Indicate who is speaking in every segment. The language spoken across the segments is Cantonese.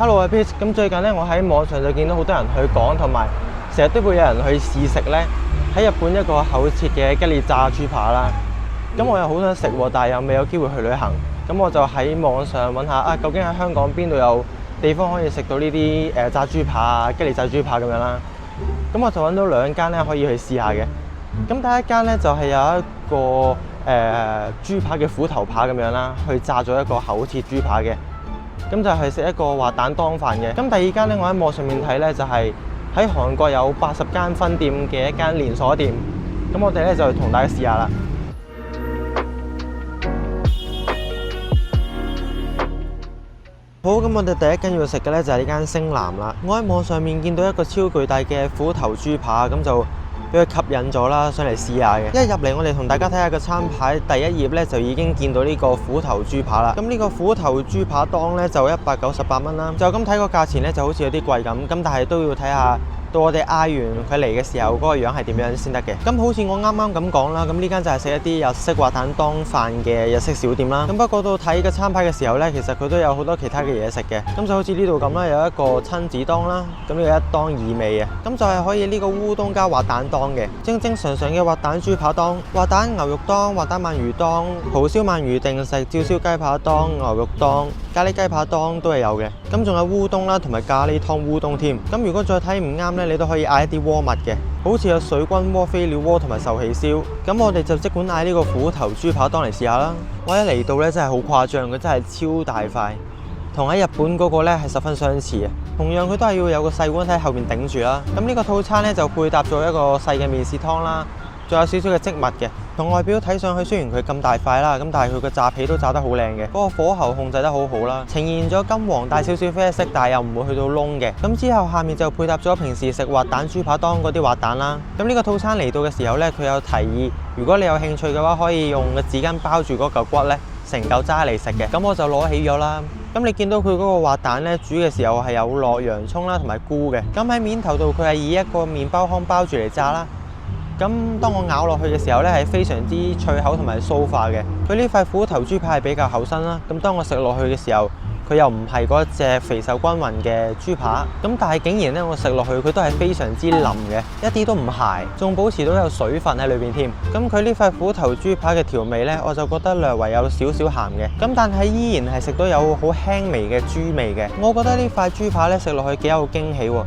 Speaker 1: Hello 啊 Pete，咁最近咧，我喺網上就見到好多人去講，同埋成日都會有人去試食咧。喺日本一個厚切嘅吉列炸豬扒啦，咁我又好想食喎，但係又未有機會去旅行，咁我就喺網上揾下啊，究竟喺香港邊度有地方可以食到呢啲炸豬扒啊、吉列炸豬扒咁樣啦。咁我就揾到兩間咧可以去試下嘅。咁第一間咧就係有一個豬扒嘅虎頭扒咁樣啦，去炸咗一個厚切豬扒嘅。咁就係食一個滑蛋當飯嘅。咁第二間咧，我喺網上面睇咧，就係喺韓國有80間分店嘅一間連鎖店。咁我哋咧就同大家試下啦。好，咁我哋第一間要食嘅咧就係呢間星南啦。我喺網上面見到一個超巨大嘅虎頭豬扒，咁就俾佢吸引咗啦，上嚟試下嘅。一入嚟，我哋同大家睇下個餐牌，第一頁咧就已經見到呢個虎頭豬扒啦。咁呢個虎頭豬扒檔咧就198蚊啦。就咁睇個價錢咧就好似有啲貴咁，但係都要睇下到我哋嗌完佢嚟嘅時候嗰個樣係點樣先得嘅。咁好似我啱啱咁講啦，咁呢間就係食一啲日式滑蛋當飯嘅日式小店啦。咁不過到睇個餐牌嘅時候咧，其實佢都有好多其他嘅嘢食嘅。咁就好似呢度咁啦，有一個親子檔啦，咁呢個一檔二味嘅，咁就係可以呢個烏冬加滑蛋檔嘅，正正常常嘅滑蛋豬扒檔、滑蛋牛肉檔、滑蛋鰻魚檔、蠔燒鰻魚定食、照燒雞扒檔、牛肉檔、咖喱雞扒檔都係有嘅。咁仲有烏冬啦，同埋咖喱湯烏冬添。咁如果再睇唔啱咧，你都可以嗌一啲鍋物嘅，好似有水軍鍋、飛鳥鍋同埋壽喜燒。咁我哋就即管嗌呢個虎頭豬扒檔嚟試下啦。我一嚟到咧真係好誇張，佢真係超大塊，同喺日本嗰個咧係十分相似嘅。同樣佢都係要有個細碗喺後面頂住啦。咁呢個套餐咧就配搭咗一個細嘅麵豉湯啦，仲有少少嘅漬物嘅。同外表睇上去雖然佢咁大塊啦，咁但係佢個炸皮都炸得好靚嘅，嗰個火候控制得好好啦，呈現咗金黃帶少少啡色，但係又唔會去到燶嘅。咁之後下面就配搭咗平時食滑蛋豬扒檔嗰啲滑蛋啦。咁呢個套餐嚟到嘅時候呢，佢有提議，如果你有興趣嘅話，可以用個紙巾包住嗰嚿骨呢，成嚿揸嚟食嘅。咁我就攞起咗啦。咁你見到佢嗰個滑蛋呢，煮嘅時候係有落洋葱啦同埋菇嘅。咁喺面頭度佢係以一個麵包糠包住嚟炸啦。咁當我咬落去嘅時候呢，係非常之脆口同埋酥化嘅。佢呢塊虎頭豬扒係比較厚身啦。咁當我食落去嘅時候，佢又唔係嗰隻肥瘦均勻嘅豬扒。咁但係竟然呢，我食落去佢都係非常之腍嘅，一啲都唔鹹，仲保持到有水分喺裏邊添。咁佢呢塊虎頭豬扒嘅調味呢，我就覺得略為有少少鹹嘅。咁但係依然係食到有好輕微嘅豬味嘅。我覺得呢塊豬扒呢，食落去幾有驚喜喎，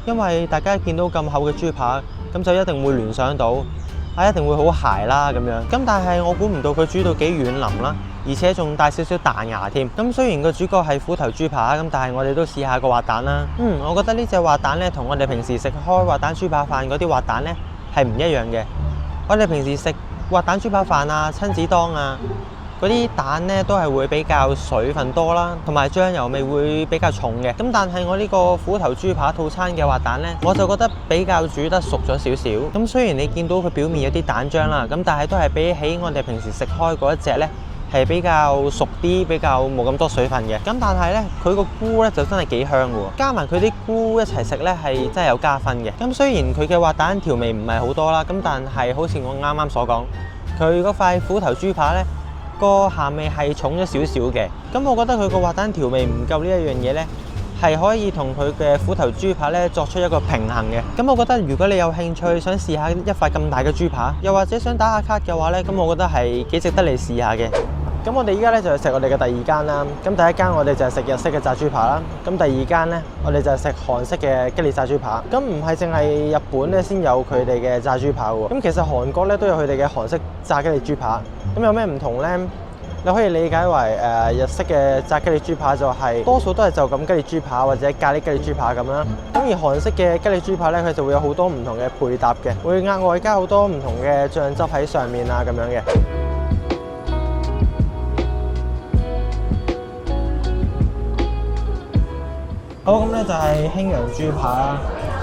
Speaker 1: 因為大家見到咁厚嘅豬扒，咁就一定會聯想到一定會好鹹啦咁樣。咁但係我估唔到佢煮到幾軟腍啦，而且仲帶少少彈牙添。咁雖然個主角係虎頭豬扒，咁但係我哋都試下個滑蛋啦。我覺得呢隻滑蛋呢，同我哋平時食開滑蛋豬扒飯嗰啲滑蛋呢係唔一樣嘅。我哋平時食滑蛋豬扒飯啊、親子檔啊，嗰啲蛋呢都係會比較水分多啦，同埋醬油味會比較重嘅。咁但係我呢個虎頭豬扒套餐嘅滑蛋呢，我就覺得比較煮得熟咗少少。咁雖然你見到佢表面有啲蛋漿啦，咁但係都係比起我哋平時食開嗰一隻呢，係比較熟啲，比較冇咁多水分嘅。咁但係呢，佢個菇呢就真係幾香嘅喎，加埋佢啲菇一齊食呢係真係有加分嘅。咁雖然佢嘅滑蛋調味唔係好多啦，咁但係好似我啱啱所講，佢嗰塊虎頭豬扒呢，個鹹味係重咗少少嘅。咁我覺得佢個滑蛋調味唔夠呢一樣嘢呢，係可以同佢嘅虎頭豬扒呢作出一個平衡嘅。咁我覺得如果你有興趣想試下一塊咁大嘅豬扒，又或者想打下卡嘅話呢，咁我覺得係幾值得你試下嘅。咁我哋依家呢就係食我哋嘅第二間啦。咁第一間我哋就係食日式嘅炸豬扒啦。咁第二間呢，我哋就係食韓式嘅吉列炸豬扒。咁唔係淨係日本呢先有佢哋嘅炸豬扒喎。咁其實韓國呢都有佢哋嘅韓式炸吉列豬扒。咁有咩唔同呢？你可以理解為日式嘅炸吉列豬扒就係多數都係就咁吉列豬扒或者咖喱吉列豬扒咁啦。咁而韓式嘅吉列豬扒呢，佢就會有好多唔同嘅配搭嘅，會額外加好多唔同嘅醬汁喺上面啊咁樣嘅。好，咁咧就係興揚豬扒啦。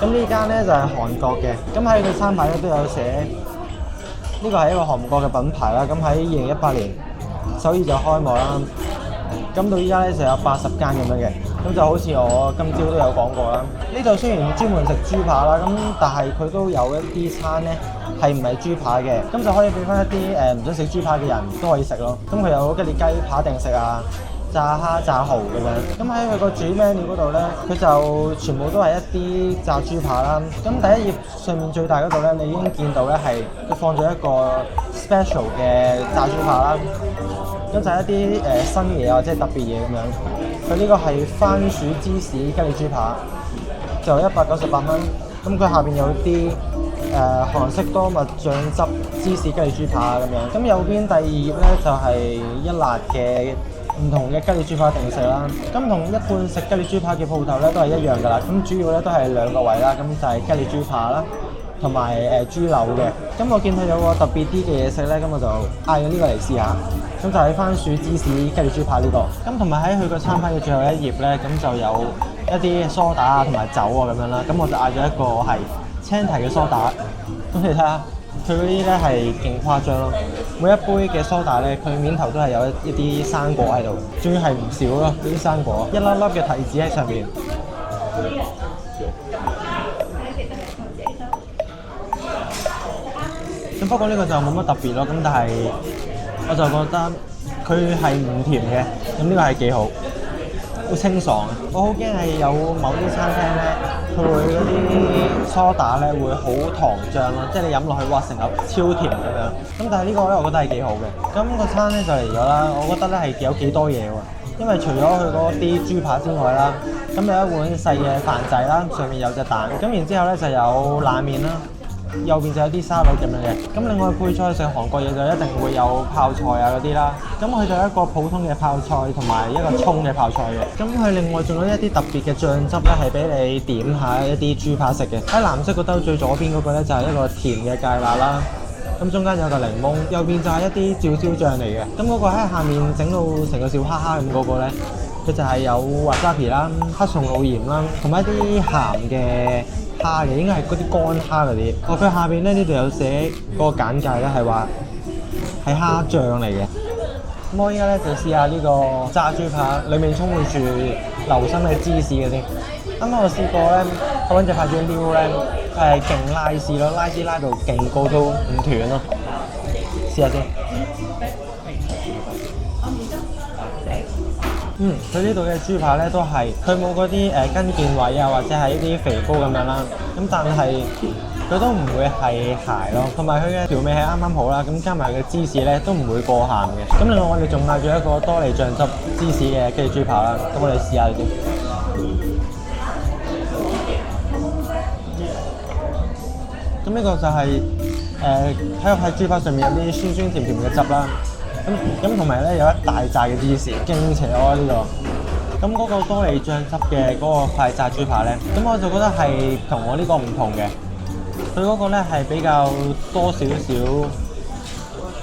Speaker 1: 咁呢間咧就係韓國嘅，咁喺佢餐牌咧都有寫，呢個係一個韓國嘅品牌啦。咁喺2018年首爾就開幕啦。咁到依家咧就有80間咁樣嘅，咁就好似我今朝都有講過啦。呢度雖然專門食豬扒啦，咁但係佢都有一啲餐咧係唔係豬扒嘅，咁就可以俾翻一啲唔想食豬扒嘅人都可以食咯。咁佢有吉列雞扒定食啊，炸蝦、炸蠔咁樣。咁喺佢個主 menu 嗰度咧，佢就全部都係一啲炸豬扒啦。咁第一頁上面最大嗰度咧，你已經見到咧係佢放咗一個 special 嘅炸豬扒啦。咁就係一啲新嘢啊，即係特別嘢咁樣。佢呢個係番薯芝士吉列豬扒，就198蚊。咁佢下邊有啲韓式多麥醬汁芝士吉列豬扒咁樣。咁右邊第二頁咧就係一辣嘅唔同嘅吉列豬扒定食啦。咁同一般食吉列豬扒嘅鋪頭咧都係一樣㗎啦。咁主要咧都係兩個位啦，咁就係吉列豬扒啦，同埋豬柳嘅。咁我見佢有個特別啲嘅嘢食咧，咁我就嗌咗呢個嚟試下。咁就係番薯芝士吉列豬扒呢個。咁同埋喺佢個餐牌嘅最後一頁咧，咁就有一啲梳打啊同埋酒啊咁樣啦。咁我就嗌咗一個係青提嘅梳打。咁你睇下佢嗰啲咧係勁誇張咯。每一杯嘅梳打咧，佢面頭都係有一啲生果喺度，仲要係唔少咯。呢啲生果一粒粒嘅提子喺上面。咁不過呢個就冇乜特別咯。咁但係我就覺得佢係唔甜嘅，咁呢個係幾好，好清爽啊！我好驚係有某啲餐廳咧，佢會嗰啲梳打咧會好糖漿咯，即係你飲落去哇成盒超甜咁樣。咁但係呢個咧，我覺得係幾好嘅。咁個餐咧就嚟咗啦，我覺得咧係有幾多嘢喎，因為除咗佢嗰啲豬扒之外啦，咁有一碗細嘅飯仔啦，上面有隻蛋，咁然之後咧就有冷麵啦。右邊就有啲沙律咁樣嘅，咁另外配菜食韓國嘢就一定會有泡菜啊嗰啲啦，咁佢就有一個普通嘅泡菜同埋一個葱嘅泡菜嘅，咁佢另外仲有一啲特別嘅醬汁咧係俾你點下一啲豬扒食嘅。喺藍色個兜最左邊嗰個咧就係一個甜嘅芥辣啦，咁中間有個檸檬，右邊就係一啲照燒醬嚟嘅，咁嗰個喺下面整到成個小蝦蝦咁嗰個咧，佢就係有滑沙皮啦、黑松露鹽啦，同埋一啲鹹嘅蝦嘅，應該係嗰啲乾蝦嗰啲。佢下邊咧呢度有寫嗰個簡介咧，係話係蝦醬嚟嘅。咁我依家咧就試下呢個炸豬扒，裡面充滿住流心嘅芝士嘅先。啱啱我試過咧，我揾隻筷子撩咧，係勁拉絲咯，拉絲拉到勁高都唔斷咯。試下先。佢呢度嘅豬扒咧都係佢冇嗰啲筋腱位啊，或者係一啲肥膏咁樣啦。咁但係佢都唔會係柴咯，同埋佢嘅調味係啱啱好啦。咁加埋佢嘅芝士咧都唔會過鹹嘅。咁另外我哋仲嗌咗一個多利醬汁芝士嘅雞豬扒啦。咁我哋試下先。咁呢個就係喺豬扒上面有啲酸酸甜甜嘅汁啦。咁同埋咧有一大紮嘅芝士，勁邪惡呢個。咁嗰個多利醬汁嘅嗰個快炸豬扒咧，咁我就覺得係同我呢個唔同嘅。佢嗰個咧係比較多少少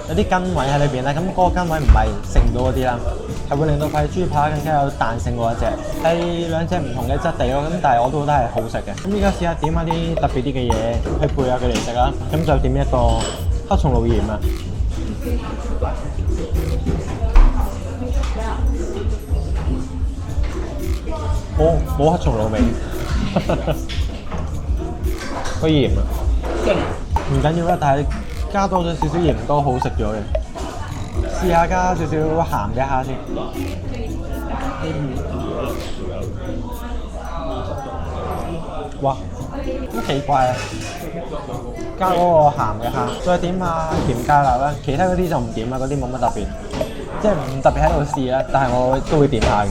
Speaker 1: 有啲筋位喺裏邊咧，咁嗰個筋位唔係食唔到嗰啲啦，係會令到塊豬扒更加有彈性嗰一隻，係兩隻唔同嘅質地咯。咁但係我都覺得係好食嘅。咁依家試下點下啲特別啲嘅嘢去配下佢嚟食啦。咁就點一個黑松露鹽啊！冇黑松露味，個鹽啊，唔緊要啦，但係加多咗少少鹽都好食咗嘅。試下加少少鹹嘅蝦先。哇，好奇怪啊！加嗰個鹹嘅蝦，再點下甜芥辣啦。其他嗰啲就唔點啦，嗰啲冇乜特別，即係唔特別喺度試啦。但係我都會點下嘅。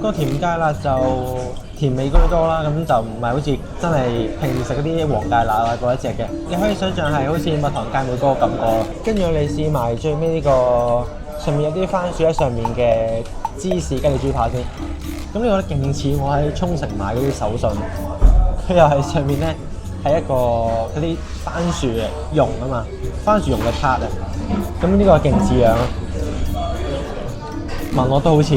Speaker 1: 個甜芥辣就甜味居多啦，咁就唔係好似真係平時食嗰啲黃芥辣啊嗰一隻嘅。你可以想象係好似蜜糖芥末嗰個感覺。跟住你試埋最尾呢個上面有啲番薯喺上面嘅芝士吉列豬扒先。咁呢個咧勁似我喺沖繩買嗰啲手信，佢又係上面咧係一個嗰啲番薯嘅蓉啊嘛，番薯蓉嘅撻啊。咁呢個勁似樣咯，聞落都好似。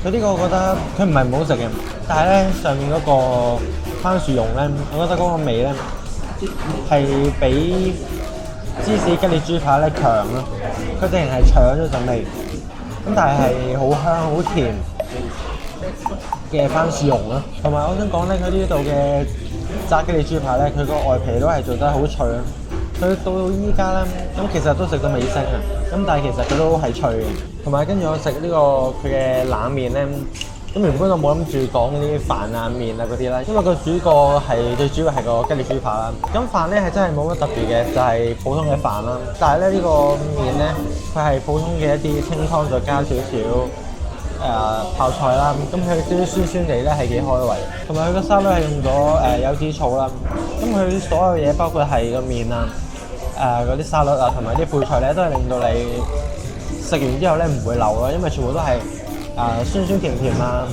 Speaker 1: 佢呢個我覺得佢唔係唔好食嘅，但係咧上面嗰個番薯蓉咧，我覺得嗰個味咧係比芝士吉列豬扒咧強咯。佢淨係搶咗陣味，咁但係係好香好甜嘅番薯蓉咯。同埋我想講咧，佢呢度嘅炸吉列豬扒咧，佢個外皮都係做得好脆啊。佢到依家咧，咁其實都食到尾聲啊。咁但係其實佢都係脆嘅。同埋跟住我食呢個佢嘅冷麵咧，咁原本我冇諗住講啲飯啊麵啊嗰啲啦，因為個主角係最主要係個吉列豬扒啦。咁飯咧係真係冇乜特別嘅，就係普通嘅飯啦。但係咧呢個麵咧，佢係普通嘅一啲清湯，再加少少泡菜啦。咁佢啲酸酸地咧係幾開胃，同埋佢個沙律係用咗柚子草啦。咁佢所有嘢包括係個麵啊、嗰啲沙律啊，同埋啲配菜咧，都係令到你食完之後咧唔會流咯，因為全部都係酸酸甜甜啊，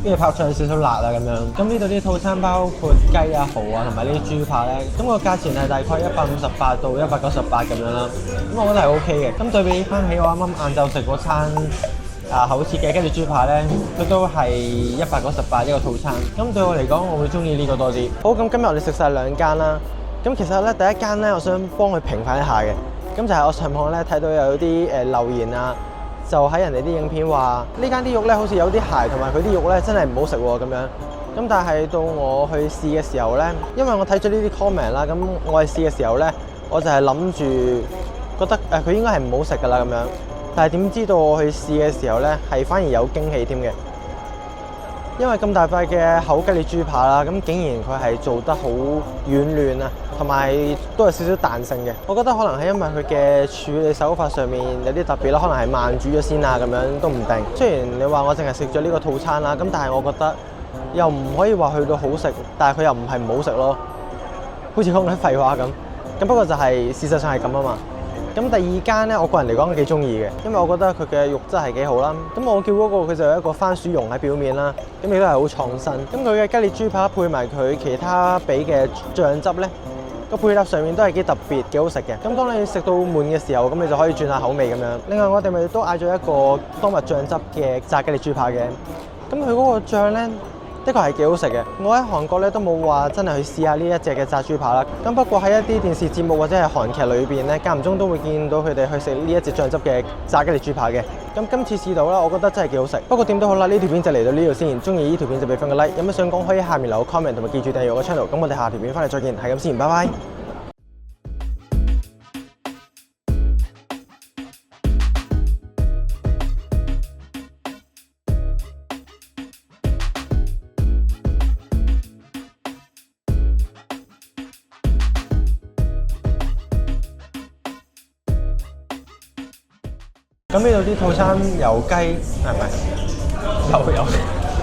Speaker 1: 跟住泡菜有少少辣啊咁樣。咁呢度啲套餐包括雞啊、蠔啊同埋呢啲豬扒咧，咁個價錢係大概158到198咁樣啦。咁我覺得係 OK 嘅。咁對比翻起我啱啱晏晝食嗰餐厚切嘅吉列豬扒咧，佢都係198一個套餐。咁對我嚟講，我會中意呢個多啲。好，咁今日我哋食晒兩間啦。咁其實咧第一間咧，我想幫佢平反一下嘅。咁就係我上網咧睇到有啲留言啊，就喺人哋啲影片話呢間啲肉咧好似有啲鞋，同埋佢啲肉咧真係唔好食喎咁樣。咁但係到我去試嘅時候咧，因為我睇咗呢啲 comment 啦，咁我去試嘅時候咧，我就係諗住覺得佢應該係唔好食㗎啦咁樣。但係點知道我去試嘅時候咧，係反而有驚喜添嘅。因為咁大塊嘅厚吉列豬扒啦，咁竟然佢係做得好軟嫩啊，同埋都有少少彈性嘅。我覺得可能係因為佢嘅處理手法上面有啲特別啦，可能係慢煮咗先啊，咁樣都唔定。雖然你話我淨係食咗呢個套餐啦，咁但係我覺得又唔可以話去到好食，但係佢又唔係唔好食咯，好似講緊廢話咁。咁不過就係事實上係咁啊嘛。咁第二間咧，我個人嚟講幾中意嘅，因為我覺得佢嘅肉質係幾好啦。咁我叫嗰個佢就有一個番薯蓉喺表面啦，咁亦都係好創新。咁佢嘅吉列豬扒配埋佢其他俾嘅醬汁咧，個配搭上面都係幾特別、幾好食嘅。咁當你食到悶嘅時候，咁你就可以轉下口味咁樣。另外我哋咪都嗌咗一個多麥醬汁嘅炸吉列豬扒嘅。咁佢嗰個醬咧，的確係幾好食嘅。我喺韓國咧都冇話真係去試下呢一隻嘅炸豬扒啦。咁不過喺一啲電視節目或者係韓劇裏邊咧，間唔中都會見到佢哋去食呢一隻醬汁嘅炸吉列豬扒嘅。咁今次試到啦，我覺得真係幾好食。不過點都好啦，呢條片就嚟到呢度先。中意呢條片就俾翻個 like， 有乜想講可以下面留個 comment， 同埋記住訂閱我個 channel。咁我哋下條片翻嚟再見，係咁先，拜拜。咁呢度啲套餐有雞係咪？有。